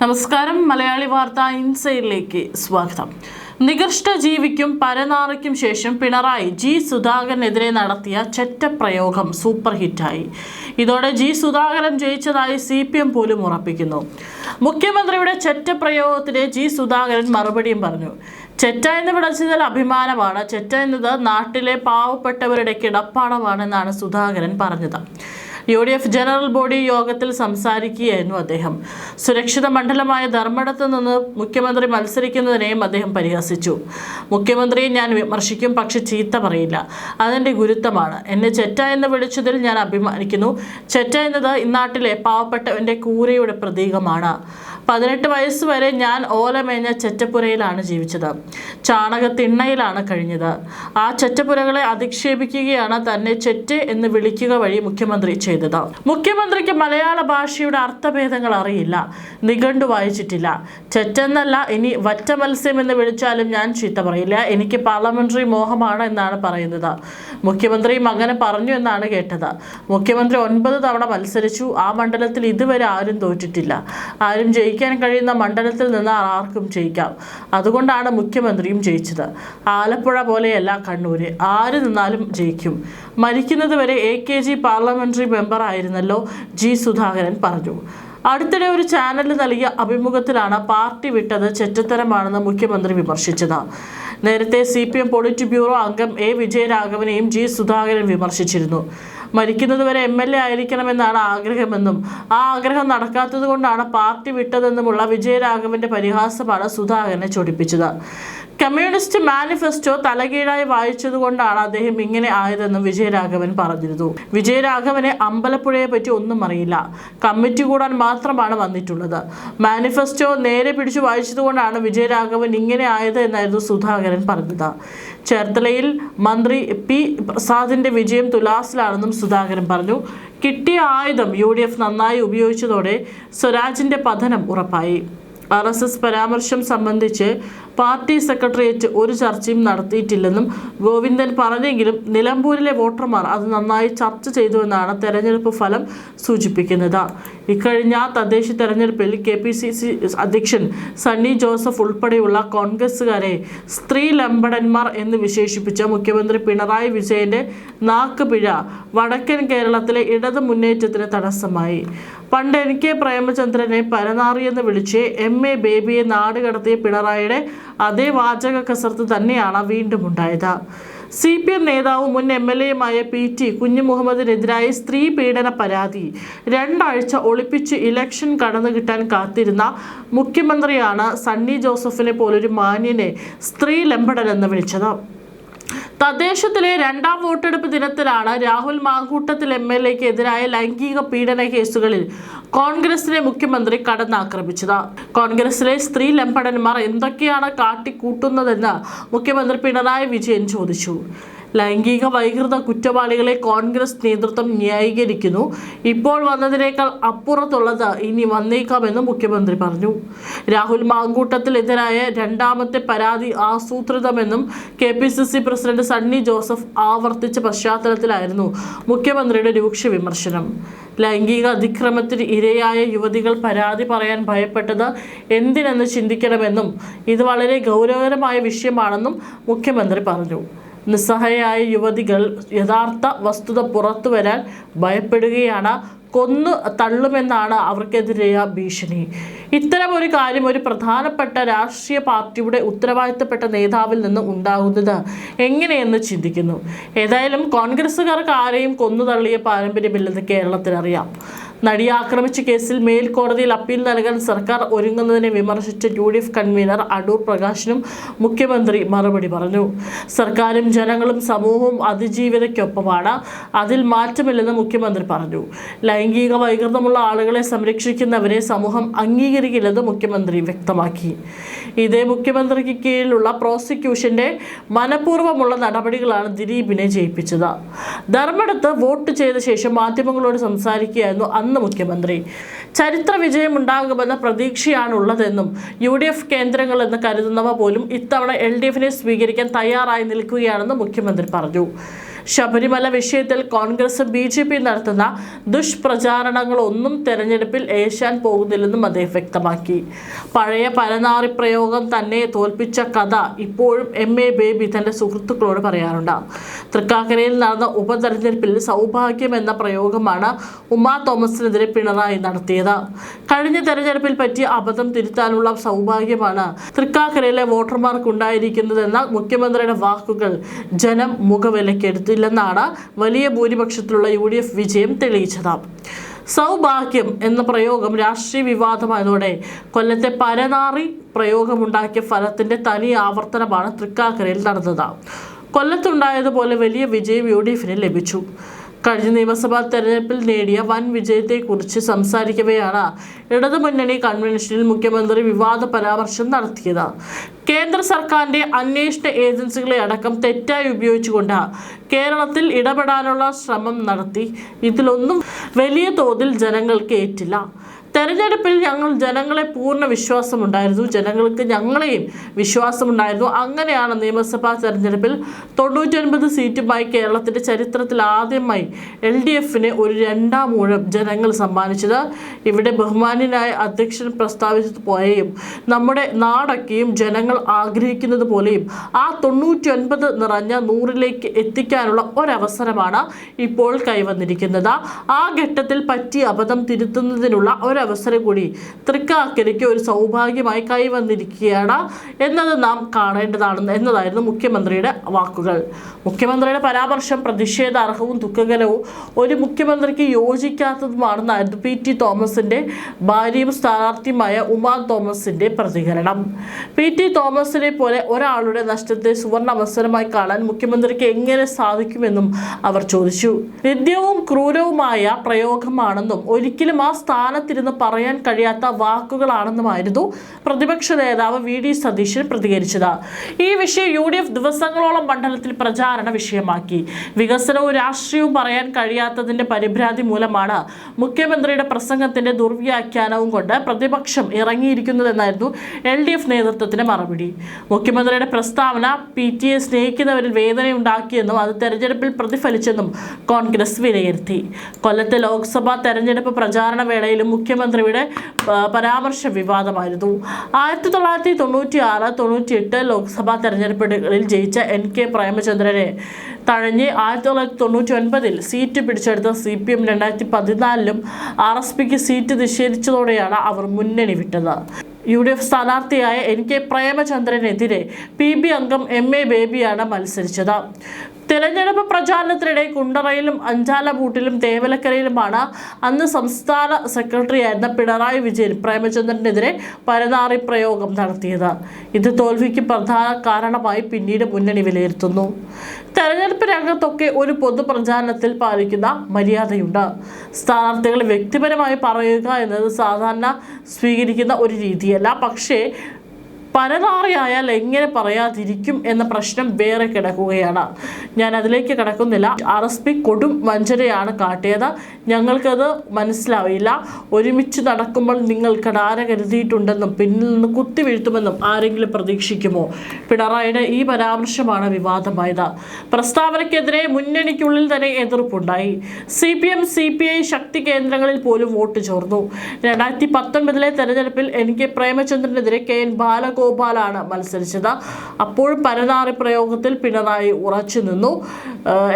നമസ്കാരം. മലയാളി വാർത്ത ഇൻസൈഡിലേക്ക് സ്വാഗതം. നികൃഷ്ട ജീവിക്കും പരനാറയ്ക്കും ശേഷം പിണറായി ജി സുധാകരനെതിരെ നടത്തിയ ചെറ്റപ്രയോഗം സൂപ്പർ ഹിറ്റായി. ഇതോടെ ജി സുധാകരൻ ജയിച്ചതായി CPM പോലും ഉറപ്പിക്കുന്നു. മുഖ്യമന്ത്രിയുടെ ചെറ്റപ്രയോഗത്തിന് ജി സുധാകരൻ മറുപടിയും പറഞ്ഞു. ചെറ്റ എന്ന് വിളിച്ചതിൽ അഭിമാനമാണ്. ചെറ്റ എന്നത് നാട്ടിലെ പാവപ്പെട്ടവരുടെ കിടപ്പാടമാണെന്നാണ് സുധാകരൻ പറഞ്ഞത്. UDF ജനറൽ ബോഡി യോഗത്തിൽ സംസാരിക്കുകയായിരുന്നു അദ്ദേഹം. സുരക്ഷിത മണ്ഡലമായ ധർമ്മടത്ത് നിന്ന് മുഖ്യമന്ത്രി മത്സരിക്കുന്നതിനെയും അദ്ദേഹം പരിഹസിച്ചു. മുഖ്യമന്ത്രിയെ ഞാൻ വിമർശിക്കും, പക്ഷെ ചീത്ത പറയില്ല. അതെൻ്റെ ഗുരുത്വമാണ്. എന്നെ ചെറ്റ എന്ന് വിളിച്ചതിൽ ഞാൻ അഭിമാനിക്കുന്നു. ചെറ്റ എന്നത് ഇന്നാട്ടിലെ പാവപ്പെട്ടവൻ്റെ കൂരയുടെ പ്രതീകമാണ്. 18 വയസ്സ് വരെ ഞാൻ ഓലമേഞ്ഞ ചെറ്റപ്പുരയിലാണ് ജീവിച്ചത്. ചാണകത്തിണ്ണയിലാണ് കഴിഞ്ഞത്. ആ ചെറ്റപ്പുരകളെ അധിക്ഷേപിക്കുകയാണ് തന്നെ ചെറ്റ് എന്ന് വിളിക്കുക വഴി മുഖ്യമന്ത്രി ചെയ്തത്. മുഖ്യമന്ത്രിക്ക് മലയാള ഭാഷയുടെ അർത്ഥഭേദങ്ങൾ അറിയില്ല, നിഘണ്ടു വായിച്ചിട്ടില്ല. ചെറ്റെന്നല്ല, ഇനി വറ്റ മത്സ്യം എന്ന് വിളിച്ചാലും ഞാൻ ചീത്ത പറയില്ല. എനിക്ക് പാർലമെന്ററി മോഹമാണ് എന്നാണ് പറയുന്നത്. മുഖ്യമന്ത്രിയും അങ്ങനെ പറഞ്ഞു എന്നാണ് കേട്ടത്. മുഖ്യമന്ത്രി 9 തവണ മത്സരിച്ചു. ആ മണ്ഡലത്തിൽ ഇതുവരെ ആരും തോറ്റിട്ടില്ല. ആരും ജയിക്കാൻ കഴിയുന്ന മണ്ഡലത്തിൽ നിന്ന് ആർക്കും ജയിക്കാം. അതുകൊണ്ടാണ് മുഖ്യമന്ത്രിയും ജയിച്ചത്. ആലപ്പുഴ പോലെയല്ല കണ്ണൂര്. ആര് നിന്നാലും ജയിക്കും. മരിക്കുന്നത് വരെ AKG പാർലമെന്ററി മെമ്പർ ആയിരുന്നല്ലോ, ജി സുധാകരൻ പറഞ്ഞു. അടുത്തിടെ ഒരു ചാനലിൽ നൽകിയ അഭിമുഖത്തിലാണ് പാർട്ടി വിട്ടത് ചെറ്റത്തരമാണെന്ന് മുഖ്യമന്ത്രി വിമർശിച്ചത്. നേരത്തെ CPM പോളിറ്റ് ബ്യൂറോ അംഗം A വിജയരാഘവനെയും ജി സുധാകരൻ വിമർശിച്ചിരുന്നു. മരിക്കുന്നതുവരെ MLA ആയിരിക്കണമെന്നാണ് ആഗ്രഹമെന്നും ആ ആഗ്രഹം നടക്കാത്തത് കൊണ്ടാണ് പാർട്ടി വിട്ടതെന്നുമുള്ള വിജയരാഘവന്റെ പരിഹാസമാണ് സുധാകരനെ ചൊടിപ്പിച്ചത്. കമ്മ്യൂണിസ്റ്റ് മാനിഫെസ്റ്റോ തലകീഴായി വായിച്ചതുകൊണ്ടാണ് അദ്ദേഹം ഇങ്ങനെ ആയതെന്നും വിജയരാഘവൻ പറഞ്ഞിരുന്നു. വിജയരാഘവനെ അമ്പലപ്പുഴയെ പറ്റി ഒന്നും അറിയില്ല. കമ്മിറ്റി കൂടാൻ മാത്രമാണ് വന്നിട്ടുള്ളത്. മാനിഫെസ്റ്റോ നേരെ പിടിച്ചു വായിച്ചതുകൊണ്ടാണ് വിജയരാഘവൻ ഇങ്ങനെ ആയത് എന്നായിരുന്നു സുധാകരൻ പറഞ്ഞത്. ചേർത്തലയിൽ മന്ത്രി P പ്രസാദിന്റെ വിജയം തുലാസിലാണെന്നും സുധാകരൻ പറഞ്ഞു. കിട്ടിയ ആയുധം UDF നന്നായി ഉപയോഗിച്ചതോടെ സ്വരാജിന്റെ പതനം ഉറപ്പായി. RSS പരാമർശം സംബന്ധിച്ച് പാർട്ടി സെക്രട്ടേറിയറ്റ് ഒരു ചർച്ചയും നടത്തിയിട്ടില്ലെന്നും ഗോവിന്ദൻ പറഞ്ഞെങ്കിലും നിലമ്പൂരിലെ വോട്ടർമാർ അത് നന്നായി ചർച്ച ചെയ്തുവെന്നാണ് തെരഞ്ഞെടുപ്പ് ഫലം സൂചിപ്പിക്കുന്നത്. ഇക്കഴിഞ്ഞ തദ്ദേശ തെരഞ്ഞെടുപ്പിൽ KPCC അധ്യക്ഷൻ സണ്ണി ജോസഫ് ഉൾപ്പെടെയുള്ള കോൺഗ്രസുകാരെ സ്ത്രീ ലംബടന്മാർ എന്ന് വിശേഷിപ്പിച്ച മുഖ്യമന്ത്രി പിണറായി വിജയന്റെ നാക്കുപിഴ വടക്കൻ കേരളത്തിലെ ഇടത് മുന്നേറ്റത്തിന് തടസ്സമായി. പണ്ട് NK പ്രേമചന്ദ്രനെ പരനാറിയെന്ന് വിളിച്ച് MA ബേബിയെ നാട് കടത്തിയ പിണറായിയുടെ അതേ വാചക കസർത്ത് തന്നെയാണ് വീണ്ടും ഉണ്ടായത്. CPM നേതാവും മുൻ MLAയുമായ PT കുഞ്ഞുമുഹമ്മദിനെതിരായ സ്ത്രീ പീഡന പരാതി 2 ആഴ്ച ഒളിപ്പിച്ച് ഇലക്ഷൻ കടന്നു കിട്ടാൻ കാത്തിരുന്ന മുഖ്യമന്ത്രിയാണ് സണ്ണി ജോസഫിനെ പോലൊരു മാന്യനെ സ്ത്രീ ലംബടനെന്ന് വിളിച്ചത്. തദ്ദേശത്തിലെ 2ാം വോട്ടെടുപ്പ് ദിനത്തിലാണ് രാഹുൽ മാങ്കൂട്ടത്തിൽ MLAക്ക് എതിരായ ലൈംഗിക പീഡന കേസുകളിൽ കോൺഗ്രസിനെ മുഖ്യമന്ത്രി കടന്നാക്രമിച്ചത്. കോൺഗ്രസിലെ സ്ത്രീ ലംബടന്മാർ എന്തൊക്കെയാണ് കാട്ടിക്കൂട്ടുന്നതെന്ന് മുഖ്യമന്ത്രി പിണറായി വിജയൻ ചോദിച്ചു. ലൈംഗിക വൈകൃത കുറ്റവാളികളെ കോൺഗ്രസ് നേതൃത്വം ന്യായീകരിക്കുന്നു. ഇപ്പോൾ വന്നതിനേക്കാൾ അപ്പുറത്തുള്ളത് ഇനി വന്നേക്കാമെന്ന് മുഖ്യമന്ത്രി പറഞ്ഞു. രാഹുൽ മാങ്കൂട്ടത്തിനെതിരായ 2ാമത്തെ പരാതി ആസൂത്രിതമെന്നും KPCC പ്രസിഡന്റ് സണ്ണി ജോസഫ് ആവർത്തിച്ച പശ്ചാത്തലത്തിലായിരുന്നു മുഖ്യമന്ത്രിയുടെ രൂക്ഷ വിമർശനം. ലൈംഗിക അതിക്രമത്തിന് ഇരയായ യുവതികൾ പരാതി പറയാൻ ഭയപ്പെട്ടത് എന്തിനെന്ന് ചിന്തിക്കണമെന്നും ഇത് വളരെ ഗൗരവകരമായ വിഷയമാണെന്നും മുഖ്യമന്ത്രി പറഞ്ഞു. നിസ്സഹായയായ യുവതികൾ യഥാർത്ഥ വസ്തുത പുറത്തു വരാൻ ഭയപ്പെടുകയാണ്. കൊന്നു തള്ളുമെന്നാണ് അവർക്കെതിരെയ ഭീഷണി. ഇത്തരം ഒരു കാര്യം ഒരു പ്രധാനപ്പെട്ട രാഷ്ട്രീയ പാർട്ടിയുടെ ഉത്തരവാദിത്തപ്പെട്ട നേതാവിൽ നിന്ന് ഉണ്ടാകുന്നത് എങ്ങനെയെന്ന് ചിന്തിക്കുന്നു. ഏതായാലും കോൺഗ്രസുകാർക്ക് ആരെയും കൊന്നു തള്ളിയ പാരമ്പര്യമില്ലെന്ന് കേരളത്തിനറിയാം. നടിയെ ആക്രമിച്ച കേസിൽ മേൽക്കോടതിയിൽ അപ്പീൽ നൽകാൻ സർക്കാർ ഒരുങ്ങുന്നതിനെ വിമർശിച്ച UDF കൺവീനർ അടൂർ പ്രകാശിനും മുഖ്യമന്ത്രി മറുപടി പറഞ്ഞു. സർക്കാരും ജനങ്ങളും സമൂഹവും അതിജീവിതയ്ക്കൊപ്പമാണ്. അതിൽ മാറ്റമില്ലെന്ന് മുഖ്യമന്ത്രി പറഞ്ഞു. ലൈംഗിക വൈകൃതമുള്ള ആളുകളെ സംരക്ഷിക്കുന്നവരെ സമൂഹം അംഗീകരിക്കില്ലെന്ന് മുഖ്യമന്ത്രി വ്യക്തമാക്കി. ഇതേ മുഖ്യമന്ത്രിക്ക് കീഴിലുള്ള പ്രോസിക്യൂഷന്റെ മനഃപൂർവ്വമുള്ള നടപടികളാണ് ദിലീപിനെ ജയിപ്പിച്ചത്. ധർമ്മടത്ത് വോട്ട് ചെയ്ത ശേഷം മാധ്യമങ്ങളോട് സംസാരിക്കുകയായിരുന്നു അന്ന് മുഖ്യമന്ത്രി. ചരിത്ര വിജയം ഉണ്ടാകുമെന്ന പ്രതീക്ഷയാണുള്ളതെന്നും UDF കേന്ദ്രങ്ങളെന്ന് കരുതുന്നവ പോലും ഇത്തവണ LDFനെ സ്വീകരിക്കാൻ തയ്യാറായി നിൽക്കുകയാണെന്ന് മുഖ്യമന്ത്രി പറഞ്ഞു. ശബരിമല വിഷയത്തിൽ കോൺഗ്രസ് BJP നടത്തുന്ന ദുഷ്പ്രചാരണങ്ങളൊന്നും തെരഞ്ഞെടുപ്പിൽ ഏശാൻ പോകുന്നില്ലെന്നും അദ്ദേഹം വ്യക്തമാക്കി. പഴയ പരനാറി പ്രയോഗം തന്നെ തോൽപ്പിച്ച കഥ ഇപ്പോഴും MA ബേബി തന്റെ സുഹൃത്തുക്കളോട് പറയാറുണ്ട്. തൃക്കാക്കരയിൽ നടന്ന ഉപതെരഞ്ഞെടുപ്പിൽ സൗഭാഗ്യം എന്ന പ്രയോഗമാണ് ഉമാ തോമസിനെതിരെ പിണറായി നടത്തിയത്. കഴിഞ്ഞ തെരഞ്ഞെടുപ്പിൽ പറ്റിയ അബദ്ധം തിരുത്താനുള്ള സൗഭാഗ്യമാണ് തൃക്കാക്കരയിലെ വോട്ടർമാർക്ക് ഉണ്ടായിരിക്കുന്നതെന്ന മുഖ്യമന്ത്രിയുടെ വാക്കുകൾ ജനം മുഖവിലക്കെടുത്തില്ലെന്നാണ് വലിയ ഭൂരിപക്ഷത്തിലുള്ള UDF വിജയം തെളിയിച്ചത്. സൗഭാഗ്യം എന്ന പ്രയോഗം രാഷ്ട്രീയ വിവാദമായതോടെ കൊല്ലത്തെ പരനാറി പ്രയോഗമുണ്ടാക്കിയ ഫലത്തിന്റെ തനി ആവർത്തനമാണ് തൃക്കാക്കരയിൽ നടന്നത്. കൊല്ലത്തുണ്ടായതുപോലെ വലിയ വിജയം UDFന് ലഭിച്ചു. കഴിഞ്ഞ നിയമസഭാ തെരഞ്ഞെടുപ്പിൽ നേടിയ വൻ വിജയത്തെക്കുറിച്ച് സംസാരിക്കവെയാണ് ഇടതുമുന്നണി കൺവെൻഷനിൽ മുഖ്യമന്ത്രി വിവാദ പരാമർശം നടത്തിയത്. കേന്ദ്ര സർക്കാരിന്റെ അന്വേഷണ ഏജൻസികളെ അടക്കം തെറ്റായി ഉപയോഗിച്ചുകൊണ്ട് കേരളത്തിൽ ഇടപെടാനുള്ള ശ്രമം നടത്തി. ഇതിലൊന്നും വലിയ തോതിൽ ജനങ്ങൾക്ക് ഏറ്റില്ല. തെരഞ്ഞെടുപ്പിൽ ജനങ്ങളെ പൂർണ്ണ വിശ്വാസമുണ്ടായിരുന്നു. ജനങ്ങൾക്ക് ഞങ്ങളെയും വിശ്വാസമുണ്ടായിരുന്നു. അങ്ങനെയാണ് നിയമസഭാ തെരഞ്ഞെടുപ്പിൽ 99 സീറ്റുമായി കേരളത്തിന്റെ ചരിത്രത്തിൽ ആദ്യമായി LDFന് ഒരു രണ്ടാം ഊഴം ജനങ്ങൾ സമ്മാനിച്ചത്. ഇവിടെ ബഹുമാന്യനായ അധ്യക്ഷൻ പ്രസ്താവിച്ചതുപോലെയും നമ്മുടെ നാടൊക്കെയും ജനങ്ങൾ ആഗ്രഹിക്കുന്നത് പോലെയും ആ 99 നിറഞ്ഞ 100ലേക്ക് എത്തിക്കാനുള്ള ഒരവസരമാണ് ഇപ്പോൾ കൈവന്നിരിക്കുന്നത്. ആ ഘട്ടത്തിൽ പറ്റിയ അബദ്ധം തിരുത്തുന്നതിനുള്ള അവസരം കൂടി തൃക്കാക്കരയ്ക്ക് ഒരു സൗഭാഗ്യമായി കൈവന്നിരിക്കുകയാണ് എന്നത് നാം കാണേണ്ടതാണ് എന്നതായിരുന്നു മുഖ്യമന്ത്രിയുടെ വാക്കുകൾ. മുഖ്യമന്ത്രിയുടെ പരാമർശം പ്രതിഷേധാർഹവും ദുഃഖകരവും ഒരു മുഖ്യമന്ത്രിക്ക് യോജിക്കാത്തതുമാണെന്നായിരുന്നു PT തോമസിന്റെ ഭാര്യയും സ്ഥാനാർത്ഥിയുമായ ഉമാ തോമസിന്റെ പ്രതികരണം. PT തോമസിനെ പോലെ ഒരാളുടെ നഷ്ടത്തെ സുവർണ അവസരമായി കാണാൻ മുഖ്യമന്ത്രിക്ക് എങ്ങനെ സാധിക്കുമെന്നും അവർ ചോദിച്ചു. നിന്ദ്യവും ക്രൂരവുമായ പ്രയോഗമാണെന്നും ഒരിക്കലും ആ സ്ഥാനത്തിരുന്ന് പറയാൻ കഴിയാത്ത വാക്കുകളാണെന്നുമായിരുന്നു പ്രതിപക്ഷ നേതാവ് VD സതീശൻ പ്രതികരിച്ചത്. ഈ വിഷയം UDF ദിവസങ്ങളോളം മണ്ഡലത്തിൽ പ്രചാരണ വിഷയമാക്കി. വികസനവും രാഷ്ട്രീയവും പറയാൻ കഴിയാത്തതിന്റെ പരിഭ്രാന്തി മൂലമാണ് മുഖ്യമന്ത്രിയുടെ പ്രസംഗത്തിന്റെ ദുർവ്യാഖ്യാനവും കൊണ്ട് പ്രതിപക്ഷം ഇറങ്ങിയിരിക്കുന്നതെന്നായിരുന്നു LDF നേതൃത്വത്തിന്റെ മറുപടി. മുഖ്യമന്ത്രിയുടെ പ്രസ്താവന PTയെ സ്നേഹിക്കുന്നവരിൽ വേദനയുണ്ടാക്കിയെന്നും അത് തെരഞ്ഞെടുപ്പിൽ പ്രതിഫലിച്ചെന്നും കോൺഗ്രസ് വിലയിരുത്തി. കൊല്ലത്തെ ലോക്സഭാ തെരഞ്ഞെടുപ്പ് പ്രചാരണ വേളയിലും മുഖ്യമന്ത്രിയുടെ പരാമർശ വിവാദമായിരുന്നു. 1996-98 ലോക്സഭാ തെരഞ്ഞെടുപ്പുകളിൽ ജയിച്ച NK പ്രേമചന്ദ്രനെ തഴഞ്ഞ് 1999 സീറ്റ് പിടിച്ചെടുത്ത CPM 2014 RSPക്ക് സീറ്റ് നിഷേധിച്ചതോടെയാണ് അവർ മുന്നണി വിട്ടത്. UDF സ്ഥാനാർത്ഥിയായ NK പ്രേമചന്ദ്രനെതിരെ PB അംഗം MA ബേബിയാണ് മത്സരിച്ചത്. തെരഞ്ഞെടുപ്പ് പ്രചാരണത്തിനിടെ കുണ്ടറയിലും അഞ്ചാലമൂട്ടിലും തേവലക്കരയിലുമാണ് അന്ന് സംസ്ഥാന സെക്രട്ടറിയായിരുന്ന പിണറായി വിജയൻ പ്രേമചന്ദ്രനെതിരെ പരനാറി പ്രയോഗം നടത്തിയത്. ഇത് തോൽവിക്ക് പ്രധാന കാരണമായി പിന്നീട് മുന്നണി വിലയിരുത്തുന്നു. തെരഞ്ഞെടുപ്പ് രംഗത്തൊക്കെ ഒരു പൊതുപ്രചാരണത്തിൽ പാലിക്കുന്ന മര്യാദയുണ്ട്. സ്ഥാനാർത്ഥികൾ വ്യക്തിപരമായി പറയുക എന്നത് സാധാരണ സ്വീകരിക്കുന്ന ഒരു രീതിയല്ല. പക്ഷേ പരനാറിയായാൽ എങ്ങനെ പറയാതിരിക്കും എന്ന പ്രശ്നം വേറെ കിടക്കുകയാണ്. ഞാൻ അതിലേക്ക് കടക്കുന്നില്ല. RSP കൊടും വഞ്ചനയാണ് കാട്ടിയത്. ഞങ്ങൾക്കത് മനസ്സിലാവില്ല. ഒരുമിച്ച് നടക്കുമ്പോൾ നിങ്ങൾ കടാര കരുതിയിട്ടുണ്ടെന്നും പിന്നിൽ നിന്ന് കുത്തിവീഴ്ത്തുമെന്നും ആരെങ്കിലും പ്രതീക്ഷിക്കുമോ? പിണറായിയുടെ ഈ പരാമർശമാണ് വിവാദമായത്. പ്രസ്താവനയ്ക്കെതിരെ മുന്നണിക്കുള്ളിൽ തന്നെ എതിർപ്പുണ്ടായി. CPM CPI ശക്തി കേന്ദ്രങ്ങളിൽ പോലും വോട്ട് ചോർന്നു. 2019 തെരഞ്ഞെടുപ്പിൽ NK പ്രേമചന്ദ്രനെതിരെ KN ബാലഗോപാലാണ് മത്സരിച്ചത്. അപ്പോഴും പരനാറി പ്രയോഗത്തിൽ പിണറായി ഉറച്ചു നിന്നു.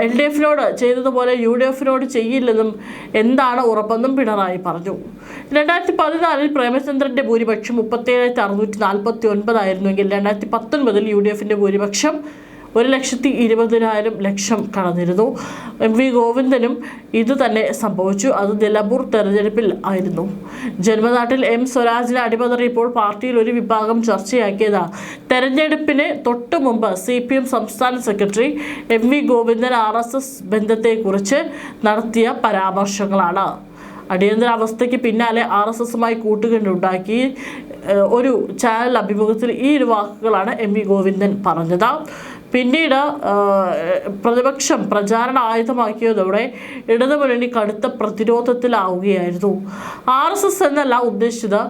LDFനോട് ചെയ്തതുപോലെ UDFനോട് ചെയ്യില്ലെന്നും എന്താണ് ഉറപ്പെന്നും പിണറായി പറഞ്ഞു. 2014 പ്രേമചന്ദ്രന്റെ ഭൂരിപക്ഷം 37,649 ആയിരുന്നുവെങ്കിൽ 2019 UDFന്റെ ഭൂരിപക്ഷം 1,20,000 കടന്നിരുന്നു. MV ഗോവിന്ദനും ഇത് തന്നെ സംഭവിച്ചു. അത് നിലമ്പൂർ തെരഞ്ഞെടുപ്പിൽ ആയിരുന്നു. ജന്മനാട്ടിൽ M സ്വരാജിനെ അടിമതറിയപ്പോൾ പാർട്ടിയിൽ ഒരു വിഭാഗം ചർച്ചയാക്കിയത് തെരഞ്ഞെടുപ്പിന് തൊട്ടു മുമ്പ് CPM സംസ്ഥാന സെക്രട്ടറി MV ഗോവിന്ദൻ RSS ബന്ധത്തെക്കുറിച്ച് നടത്തിയ പരാമർശങ്ങളാണ്. അടിയന്തരാവസ്ഥയ്ക്ക് പിന്നാലെ RSSുമായി കൂട്ടുകെട്ടുണ്ടാക്കി ഒരു ചാനൽ അഭിമുഖത്തിൽ ഈ ഒരു വാക്കുകളാണ് MV ഗോവിന്ദൻ പറഞ്ഞത്. പിന്നീട് പ്രതിപക്ഷം പ്രചാരണ ആയുധമാക്കിയതോടെ ഇടതുമുന്നണി കടുത്ത പ്രതിരോധത്തിലാവുകയായിരുന്നു. RSS എന്നല്ല ഉദ്ദേശിച്ചത്,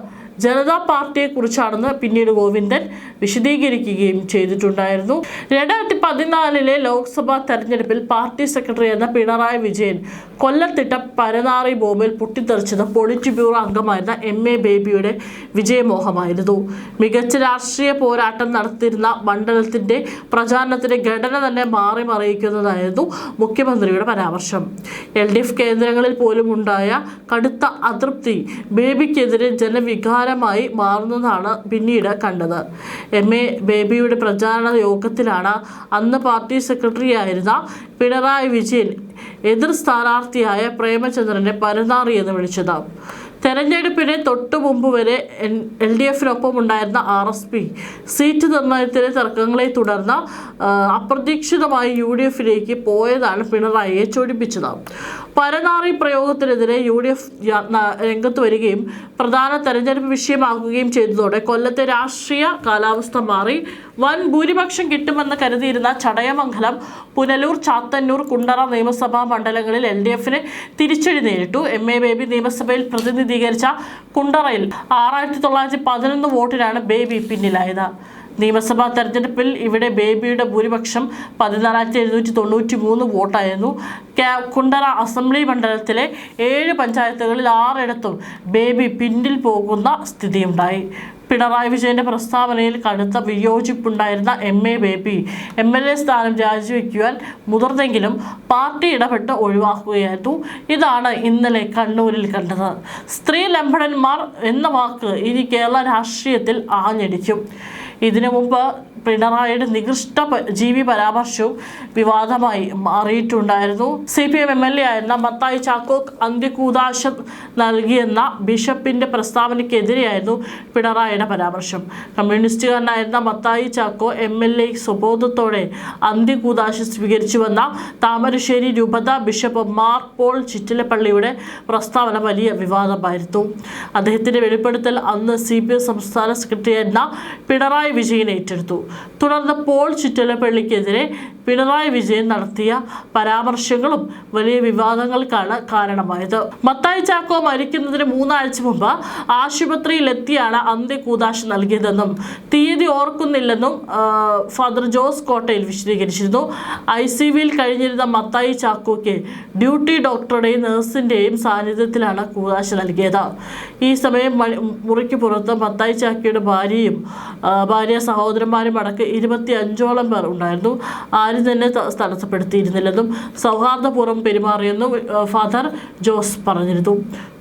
ജനതാ പാർട്ടിയെക്കുറിച്ചാണെന്ന് പിന്നീട് ഗോവിന്ദൻ വിശദീകരിക്കുകയും ചെയ്തിട്ടുണ്ടായിരുന്നു. 2014 ലോക്സഭാ തെരഞ്ഞെടുപ്പിൽ പാർട്ടി സെക്രട്ടറി എന്ന പിണറായി വിജയൻ കൊല്ലത്തിട്ട പരനാറി ബോംബിൽ പൊട്ടിത്തെറിച്ചത് പൊളിറ്റ് ബ്യൂറോ അംഗമായിരുന്ന MA ബേബിയുടെ വിജയമോഹമായിരുന്നു. മികച്ച രാഷ്ട്രീയ പോരാട്ടം നടത്തിയിരുന്ന മണ്ഡലത്തിന്റെ പ്രചാരണത്തിന്റെ ഘടന തന്നെ മാറിമറിയിക്കുന്നതായിരുന്നു മുഖ്യമന്ത്രിയുടെ പരാമർശം. LDF കേന്ദ്രങ്ങളിൽ പോലും ഉണ്ടായ കടുത്ത അതൃപ്തി ബേബിക്കെതിരെ ജനവികാരമായി മാറുന്നതാണ് പിന്നീട് കണ്ടത്. MA ബേബിയുടെ പ്രചാരണ യോഗത്തിലാണ് അന്ന് പാർട്ടി സെക്രട്ടറിയായിരുന്ന പിണറായി വിജയൻ എതിർ സ്ഥാനാർത്ഥിയായ പ്രേമചന്ദ്രനെ പരനാറി എന്ന് വിളിച്ചത്. തെരഞ്ഞെടുപ്പിന് തൊട്ടു മുമ്പ് വരെ LDFനൊപ്പം ഉണ്ടായിരുന്ന RSP സീറ്റ് നിർണയത്തിലെ തർക്കങ്ങളെ തുടർന്ന് അപ്രതീക്ഷിതമായി UDFിലേക്ക് പോയതാണ് പിണറായിയെ ചൊടിപ്പിച്ചത്. പരനാറി പ്രയോഗത്തിനെതിരെ UDF രംഗത്ത് വരികയും പ്രധാന തെരഞ്ഞെടുപ്പ് വിഷയമാക്കുകയും ചെയ്തതോടെ കൊല്ലത്തെ രാഷ്ട്രീയ കാലാവസ്ഥ മാറി. വൻ ഭൂരിപക്ഷം കിട്ടുമെന്ന് കരുതിയിരുന്ന ചടയമംഗലം, പുനലൂർ, ചാത്തന്നൂർ, കുണ്ടറ നിയമസഭാ മണ്ഡലങ്ങളിൽ LDFന് തിരിച്ചടി നേരിട്ടു. MA ബേബി നിയമസഭയിൽ പ്രതിനിധീകരിച്ച കുണ്ടറയിൽ 6911 വോട്ടിനാണ് ബേബി പിന്നിലായത്. നിയമസഭാ തെരഞ്ഞെടുപ്പിൽ ഇവിടെ ബേബിയുടെ ഭൂരിപക്ഷം 14,793 വോട്ടായിരുന്നു. കുണ്ടറ അസംബ്ലി മണ്ഡലത്തിലെ 7 പഞ്ചായത്തുകളിൽ 6 ബേബി പിന്നിൽ പോകുന്ന സ്ഥിതിയുണ്ടായി. പിണറായി വിജയന്റെ പ്രസ്താവനയിൽ കടുത്ത വിയോജിപ്പുണ്ടായിരുന്ന MA ബേബി MLA സ്ഥാനം രാജിവെക്കുവാൻ മുതിർന്നെങ്കിലും പാർട്ടി ഇടപെട്ട് ഒഴിവാക്കുകയായിരുന്നു. ഇതാണ് ഇന്നലെ കണ്ണൂരിൽ കണ്ടത്. സ്ത്രീ ലംഘനന്മാർ എന്ന വാക്ക് ഇനി കേരള രാഷ്ട്രീയത്തിൽ ആഞ്ഞടിക്കും. ഇതിനു മുമ്പ് പിണറായിയുടെ നികൃഷ്ട ജീവി പരാമർശവും വിവാദമായി മാറിയിട്ടുണ്ടായിരുന്നു. CPM MLA ആയിരുന്ന മത്തായി ചാക്കോ അന്ത്യകൂദാശ നൽകിയെന്ന ബിഷപ്പിന്റെ പ്രസ്താവനയ്ക്കെതിരെയായിരുന്നു പിണറായിയുടെ പരാമർശം. കമ്മ്യൂണിസ്റ്റുകാരനായിരുന്ന മത്തായി ചാക്കോ MLA സ്വബോധത്തോടെ അന്ത്യകൂദാശ സ്വീകരിച്ചുവെന്ന താമരശ്ശേരി രൂപത ബിഷപ്പ് മാർ പോൾ ചിറ്റിലപ്പള്ളിയുടെ പ്രസ്താവന വലിയ വിവാദമായിരുന്നു. അദ്ദേഹത്തിന്റെ വെളിപ്പെടുത്തൽ അന്ന് CPM സംസ്ഥാന സെക്രട്ടറിയായിരുന്ന പിണറായി വിജയൻ ഏറ്റെടുത്തു. തുടർന്ന് പോൾ ചിറ്റിലപ്പള്ളിക്കെതിരെ പിണറായി വിജയൻ നടത്തിയ പരാമർശങ്ങളും വലിയ വിവാദങ്ങൾക്കാണ് കാരണമായത്. മത്തായി ചാക്കോ മരിക്കുന്നതിന് 3 ആഴ്ച മുമ്പ് ആശുപത്രിയിലെത്തിയാണ് അന്ത്യകൂദാശ നൽകിയതെന്നും തീയതി ഓർക്കുന്നില്ലെന്നും ഫാദർ ജോസ് കോട്ടയിൽ വിശദീകരിച്ചിരുന്നു. ICUവിൽ കഴിഞ്ഞിരുന്ന മത്തായി ചാക്കോയ്ക്ക് ഡ്യൂട്ടി ഡോക്ടറുടെയും നഴ്സിന്റെയും സാന്നിധ്യത്തിലാണ് കൂദാശ നൽകിയത്. ഈ സമയം മുറിക്ക് പുറത്ത് മത്തായി ചാക്കോയുടെ ഭാര്യയും ഭാര്യ സഹോദരന്മാരും അടക്കം 25ഓളം പേർ ഉണ്ടായിരുന്നു. ആരും തന്നെ തടസ്സപ്പെടുത്തിയിരുന്നില്ലെന്നും സൗഹാർദ്ദപൂർവ്വം പെരുമാറിയെന്നും ഫാദർ ജോസ് പറഞ്ഞിരുന്നു.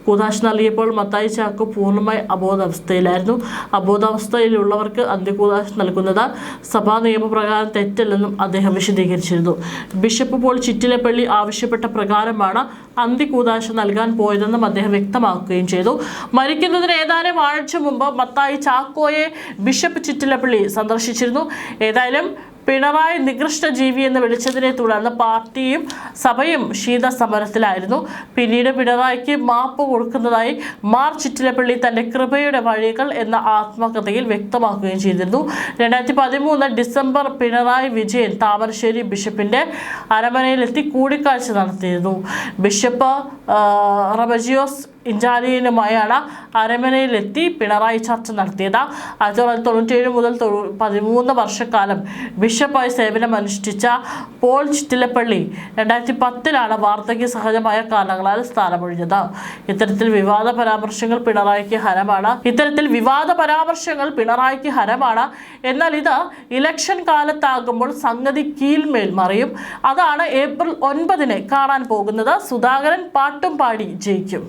കൂദാശ നൽകിയപ്പോൾ മത്തായി ചാക്കോ പൂർണ്ണമായി അബോധാവസ്ഥയിലായിരുന്നു. അബോധാവസ്ഥയിലുള്ളവർക്ക് അന്ത്യകൂദാശ നൽകുന്നത് സഭാ നിയമപ്രകാരം തെറ്റല്ലെന്നും അദ്ദേഹം വിശദീകരിച്ചിരുന്നു. ബിഷപ്പ് പോൾ ചിറ്റിലപ്പള്ളി ആവശ്യപ്പെട്ട പ്രകാരമാണ് അന്ത്യകൂദാശ നൽകാൻ പോയതെന്നും അദ്ദേഹം വ്യക്തമാക്കുകയും ചെയ്തു. മരിക്കുന്നതിന് ഏതാനും ആഴ്ച മുമ്പ് മത്തായി ചാക്കോയെ ബിഷപ്പ് ചിറ്റിലപ്പള്ളി സന്ദർശിച്ചിരുന്നു. ഏതായാലും പിണറായി നികൃഷ്ട ജീവി എന്ന് വിളിച്ചതിനെ തുടർന്ന് പാർട്ടിയും സഭയും ശീതസമരത്തിലായിരുന്നു. പിന്നീട് പിണറായിക്ക് മാപ്പ് കൊടുക്കുന്നതായി മാർ ചിറ്റിലപ്പള്ളി തന്റെ കൃപയുടെ വഴികൾ എന്ന ആത്മകഥയിൽ വ്യക്തമാക്കുകയും ചെയ്തിരുന്നു. 2013 ഡിസംബർ പിണറായി വിജയൻ താമരശ്ശേരി ബിഷപ്പിന്റെ അരമനയിലെത്തി കൂടിക്കാഴ്ച നടത്തിയിരുന്നു. ബിഷപ്പ് റബജിയോസ് ഇഞ്ചാലിയനുമായാണ് അരമനയിലെത്തി പിണറായി ചർച്ച നടത്തിയത്. 1997 മുതൽ 13 വർഷക്കാലം ബിഷപ്പായി സേവനമനുഷ്ഠിച്ച പോൾ ചിറ്റിലപ്പള്ളി 2010 വാർദ്ധക്യ സഹജമായ കാരണങ്ങളാൽ സ്ഥാനമൊഴിഞ്ഞത്. ഇത്തരത്തിൽ വിവാദ പരാമർശങ്ങൾ പിണറായിക്ക് ഹരമാണ്. എന്നാൽ ഇത് ഇലക്ഷൻ കാലത്താകുമ്പോൾ സംഗതി കീഴ്മേൽ മറിയും. അതാണ് ഏപ്രിൽ 9 കാണാൻ പോകുന്നത്. സുധാകരൻ പാട്ടും പാടി ജയിക്കും.